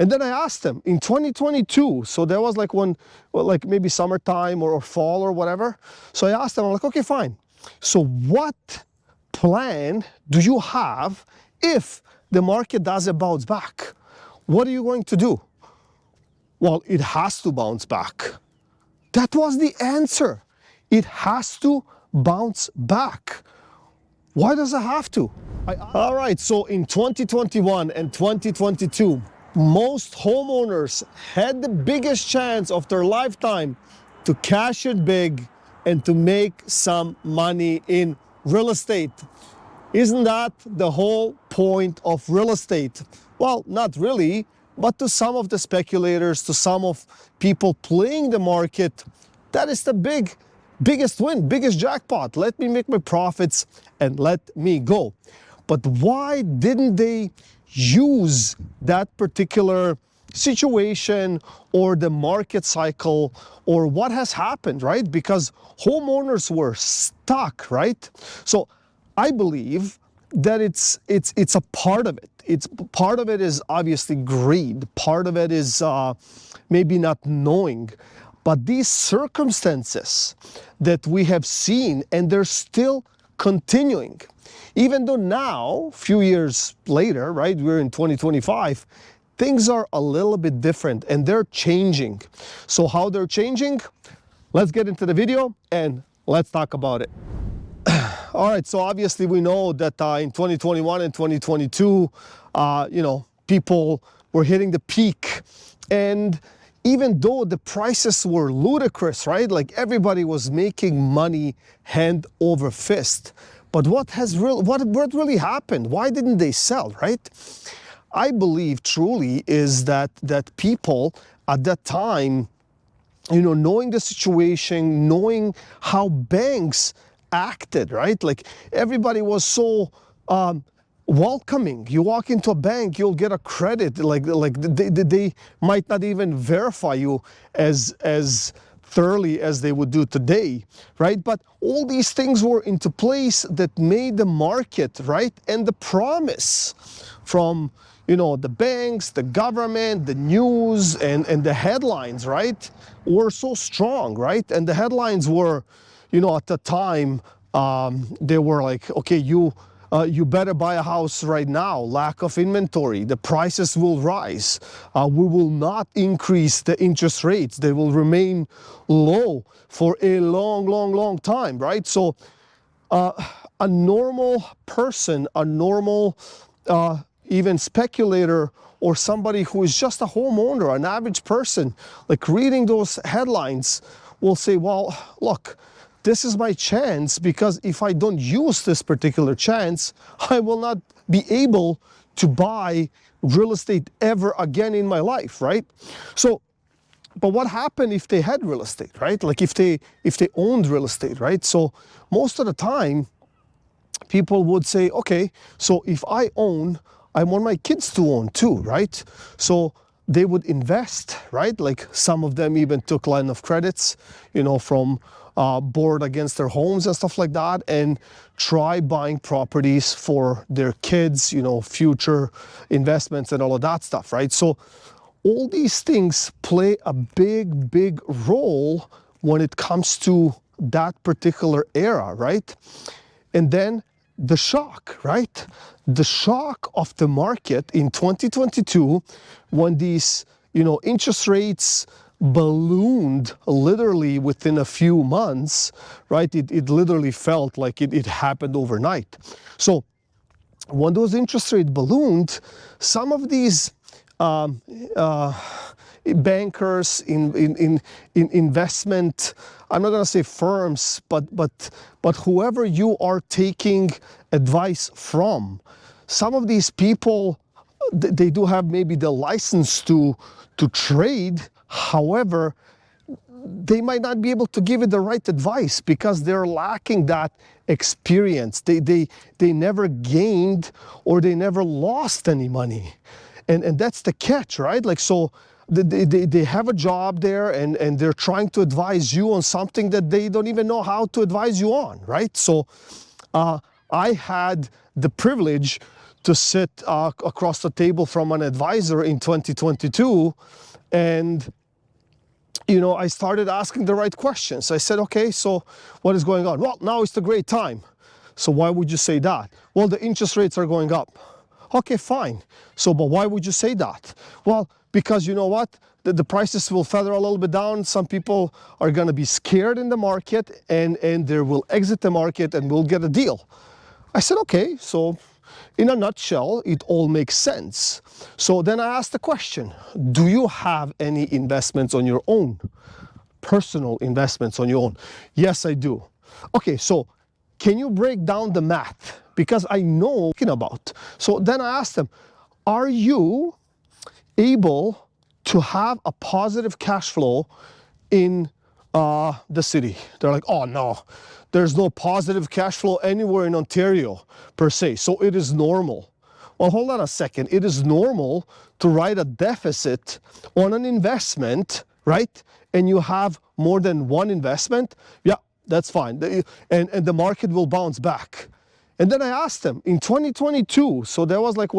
And then I asked them in 2022, so there was like one, well, like maybe summertime or fall or whatever. So I asked them, I'm like, okay, fine. So what plan do you have if the market doesn't bounce back? What are you going to do? Well, it has to bounce back. That was the answer. It has to bounce back. Why does it have to? All right, so in 2021 and 2022, most homeowners had the biggest chance of their lifetime to cash it big and to make some money in real estate. Isn't that the whole point of real estate? Well, not really, but to some of the speculators, to some of people playing the market, that is the biggest win, biggest jackpot. Let me make my profits and let me go. But why didn't they use that particular situation or the market cycle or what has happened, right? Because homeowners were stuck, right? So I believe that it's a part of it. It's part of it is obviously greed. Part of it is maybe not knowing. But these circumstances that we have seen, and they're still continuing, even though now, a few years later, right, we're in 2025, things are a little bit different and they're changing. So how they're changing? Let's get into the video and let's talk about it. All right, so obviously we know that in 2021 and 2022, people were hitting the peak, and even though the prices were ludicrous, right? Like everybody was making money hand over fist. But what really happened? Why didn't they sell, right? I believe truly is that people at that time, knowing the situation, knowing how banks acted, right? Like everybody was so welcoming. You walk into a bank, you'll get a credit. Like they might not even verify you as thoroughly as they would do today, right? But all these things were into place that made the market, right? And the promise from the banks, the government, the news, and the headlines, right, were so strong, right? And the headlines were, at the time, they were like, okay, you better buy a house right now. Lack of inventory. The prices will rise. We will not increase the interest rates. They will remain low for a long, long, long time, right? So a normal person, a normal even speculator, or somebody who is just a homeowner, an average person, like reading those headlines will say, well, look, this is my chance, because if I don't use this particular chance, I will not be able to buy real estate ever again in my life, right? So, but what happened if they had real estate, right? Like if they owned real estate, right? So most of the time, people would say, okay, so if I own, I want my kids to own too, right? So they would invest, right? Like some of them even took line of credits, from board against their homes and stuff like that, and try buying properties for their kids, future investments and all of that stuff, right? So all these things play a big, big role when it comes to that particular era, right? And then the shock, right? The shock of the market in 2022, when these, interest rates ballooned literally within a few months, right? It literally felt like it happened overnight. So when those interest rates ballooned, some of these bankers in investment, I'm not going to say firms, but whoever you are taking advice from, some of these people, they do have maybe the license to trade. However, they might not be able to give you the right advice because they're lacking that experience. They never gained or they never lost any money. And that's the catch, right? Like, so they have a job there and they're trying to advise you on something that they don't even know how to advise you on, right? So I had the privilege to sit across the table from an advisor in 2022, and I started asking the right questions. I said, okay, so what is going on? Well, now is the great time. So why would you say that? Well, the interest rates are going up. Okay, fine. So, but why would you say that? Well, because you know what? The prices will feather a little bit down. Some people are going to be scared in the market, and they will exit the market and we'll get a deal. I said, okay, so in a nutshell, it all makes sense. So then I asked the question, do you have any investments on your own? Personal investments on your own? Yes, I do. Okay, so can you break down the math? Because I know what I'm talking about. So then I asked them, are you able to have a positive cash flow in the city? They're like, oh no, there's no positive cash flow anywhere in Ontario per se, so it is normal. Well, hold on a second. It is normal to write a deficit on an investment, right? And you have more than one investment. Yeah, that's fine. And the market will bounce back. And then I asked them in 2022, so there was like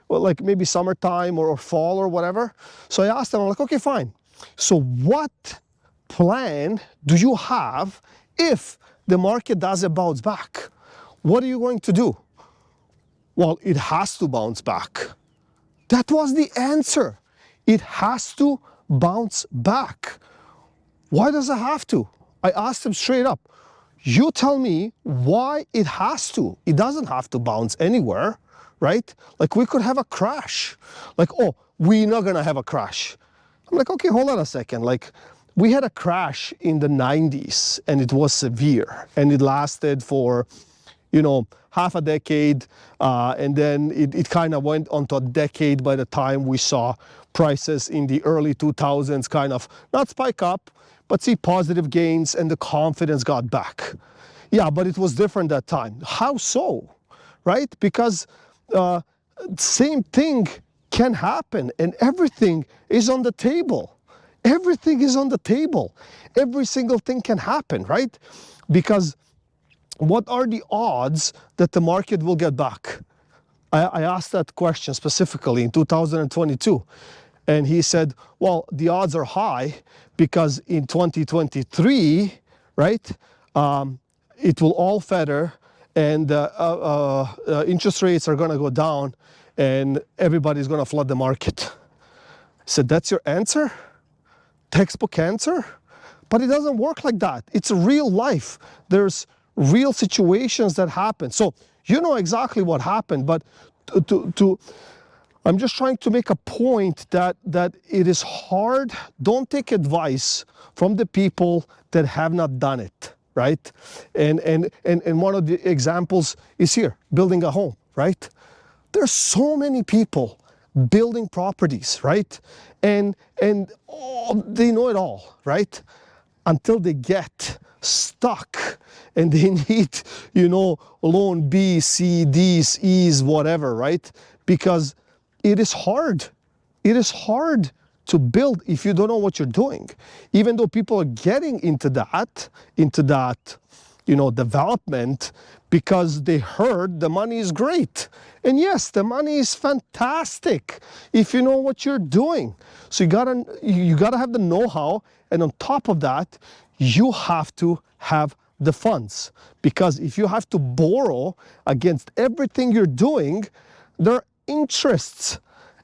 like maybe summertime or fall or whatever. So I asked them, I'm like, okay, fine. So what plan do you have if the market doesn't bounce back? What are you going to do? Well, it has to bounce back. That was the answer. It has to bounce back. Why does it have to? I asked him straight up. You tell me why it has to. It doesn't have to bounce anywhere, right? Like we could have a crash. Like, oh, we're not gonna have a crash. I'm like, okay, hold on a second. Like, we had a crash in the 90s and it was severe and it lasted for, half a decade. And then it kind of went on to a decade by the time we saw prices in the early 2000s kind of not spike up, but see positive gains and the confidence got back. Yeah, but it was different that time. How so? Right? Because same thing can happen and everything is on the table. Everything is on the table. Every single thing can happen, right? Because what are the odds that the market will get back? I asked that question specifically in 2022. And he said, well, the odds are high because in 2023, right, it will all feather and interest rates are going to go down and everybody's going to flood the market. I said, that's your answer? Textbook answer? But it doesn't work like that. It's real life. There's real situations that happen. So you know exactly what happened, but I'm just trying to make a point that it is hard. Don't take advice from the people that have not done it, right? And one of the examples is here, building a home, right? There's so many people building properties, right? And they know it all, right? Until they get stuck and they need, loan B, C, D's, E's, whatever, right? Because it is hard. It is hard to build if you don't know what you're doing. Even though people are getting into that, development because they heard the money is great. And yes, the money is fantastic if you know what you're doing. So you gotta have the know-how, and on top of that, you have to have the funds. Because if you have to borrow against everything you're doing, there are interests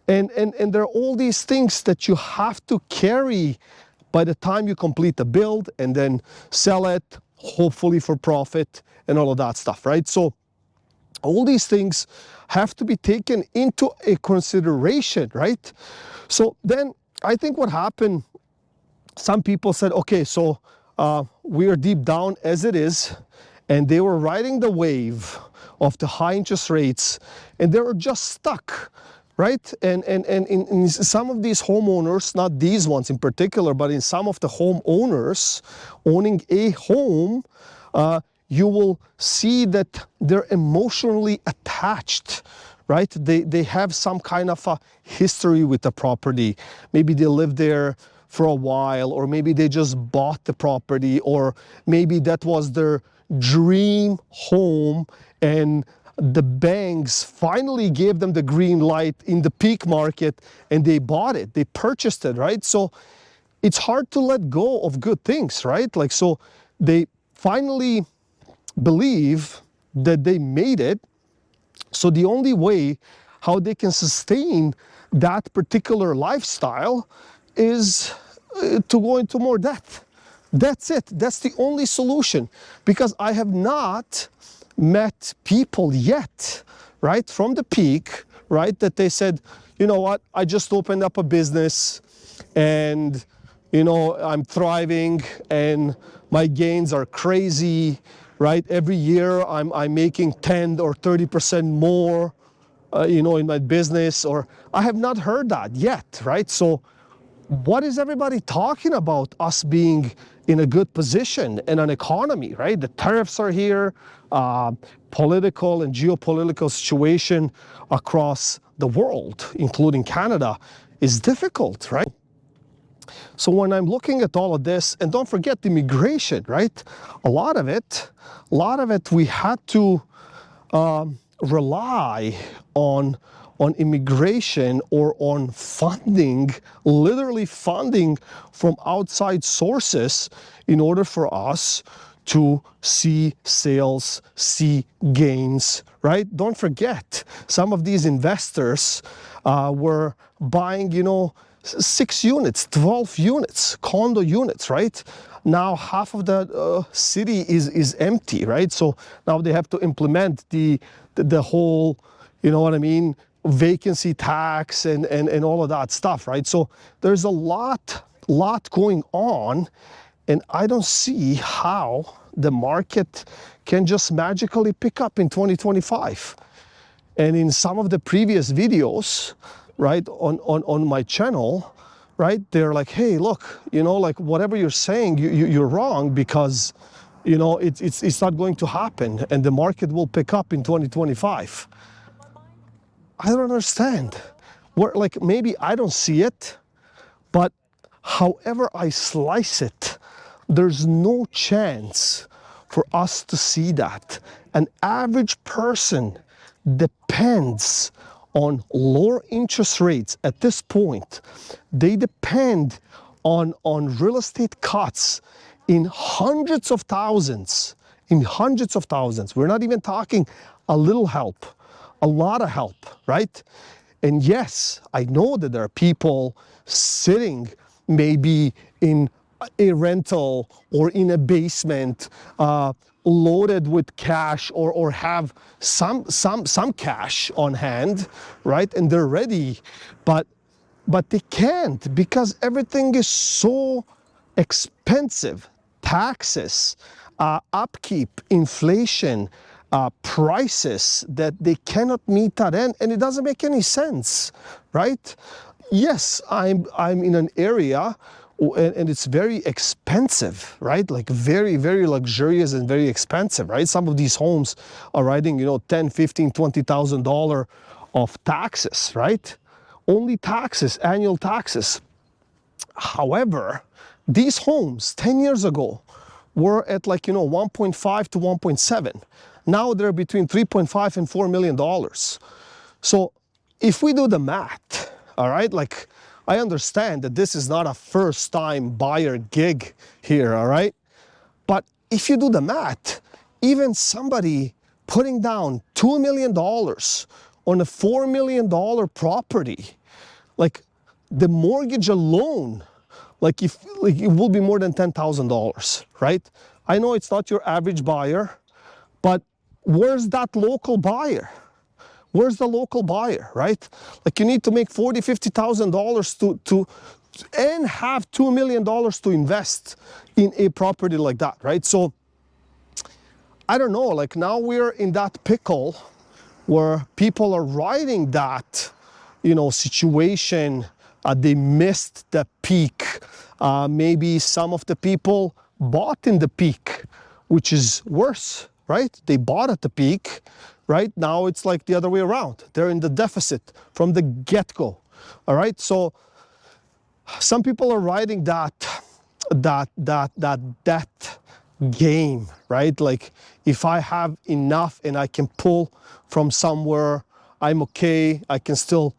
and there are all these things that you have to carry by the time you complete the build and then sell it, hopefully for profit and all of that stuff, right? So all these things have to be taken into a consideration, right? So then I think what happened, some people said, okay, so we are deep down as it is, and they were riding the wave of the high interest rates and they were just stuck, right? And in some of these homeowners, not these ones in particular, but in some of the homeowners owning a home, you will see that they're emotionally attached, right? They have some kind of a history with the property. Maybe they lived there for a while, or maybe they just bought the property, or maybe that was their dream home and the banks finally gave them the green light in the peak market, and they bought it, they purchased it, right? So it's hard to let go of good things, right? Like, so they finally believe that they made it. So the only way how they can sustain that particular lifestyle is to go into more debt. That's it. That's the only solution. Because I have not met people yet, right, from the peak, right, that they said, you know what, I just opened up a business and, you know, I'm thriving and my gains are crazy, right? Every year I'm making 10 or 30% more, you know, in my business, or I have not heard that yet, right? So what is everybody talking about us being in a good position in an economy, right? The tariffs are here, political and geopolitical situation across the world, including Canada, is difficult, right? So when I'm looking at all of this, and don't forget the immigration, right? A lot of it, we had to rely on immigration or on funding, literally funding from outside sources in order for us to see sales, see gains, right? Don't forget, some of these investors were buying, you know, 6 units, 12 units, condo units, right? Now half of the city is empty, right? So now they have to implement the whole, you know what I mean, vacancy tax and all of that stuff, right? So there's a lot going on, and I don't see how the market can just magically pick up in 2025. And in some of the previous videos, right, on my channel, right, they're like, hey, look, you know, like whatever you're saying, you're wrong, because, you know, it's not going to happen and the market will pick up in 2025. I don't understand. Like, maybe I don't see it, but however I slice it, there's no chance for us to see that. An average person depends on lower interest rates at this point. They depend on real estate cuts in hundreds of thousands, We're not even talking a little help, a lot of help, right? And yes, I know that there are people sitting maybe in a rental or in a basement, loaded with cash, or have some cash on hand, right? And they're ready, but they can't, because everything is so expensive. Taxes, upkeep, inflation, prices, that they cannot meet that end, and it doesn't make any sense, right? Yes, I'm in an area and it's very expensive, right? Like very, very luxurious and very expensive, right? Some of these homes are writing, you know, $10, $15, $20,000 of taxes, right? Only taxes, annual taxes. However, these homes 10 years ago were at, like, you know, 1.5 to 1.7. Now they're between 3.5 and $4 million. So if we do the math, all right, like, I understand that this is not a first time buyer gig here, all right? But if you do the math, even somebody putting down $2 million on a $4 million property, like, the mortgage alone, like, it will be more than $10,000, right? I know it's not your average buyer, but where's that local buyer? Where's the local buyer, right? Like, you need to make $40,000, $50,000 to and have $2 million to invest in a property like that, right? So I don't know, like, now we're in that pickle where people are riding that, you know, situation. They missed the peak. Maybe some of the people bought in the peak, which is worse, right? They bought at the peak, right? Now it's like the other way around. They're in the deficit from the get-go, all right? So some people are riding that debt game, right? Like if I have enough and I can pull from somewhere, I'm okay. I can still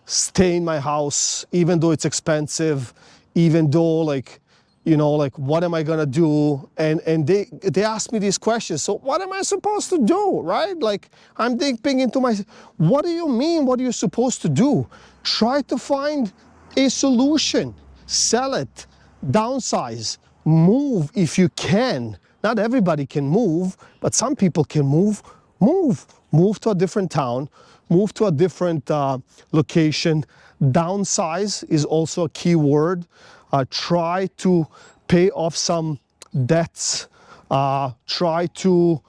stay in my house, even though it's expensive, even though like, you know, like what am I gonna do? And they ask me these questions. So what am I supposed to do, right? Like I'm digging into my, what do you mean? What are you supposed to do? Try to find a solution. Sell it, downsize, move if you can. Not everybody can move, but some people can move. Move to a different town, move to a different location. Downsize is also a key word. Try to pay off some debts. Try to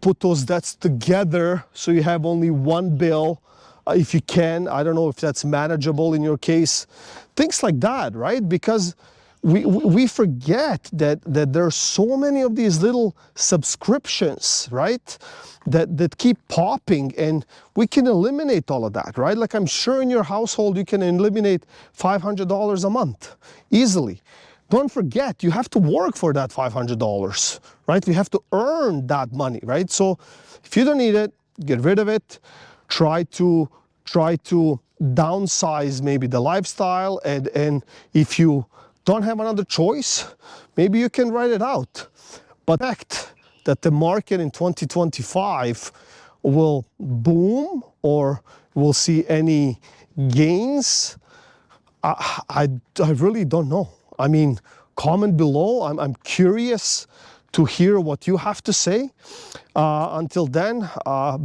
put those debts together so you have only one bill. If you can, I don't know if that's manageable in your case. Things like that, right? Because we forget that there are so many of these little subscriptions, right? That keep popping, and we can eliminate all of that, right? Like I'm sure in your household you can eliminate $500 a month easily. Don't forget, you have to work for that $500, right? You have to earn that money, right? So if you don't need it, get rid of it. Try to downsize maybe the lifestyle, and if you don't have another choice, maybe you can write it out. But the fact that the market in 2025 will boom or we'll see any gains, I really don't know. I mean, comment below. I'm curious to hear what you have to say. Until then,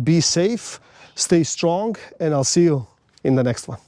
be safe, stay strong, and I'll see you in the next one.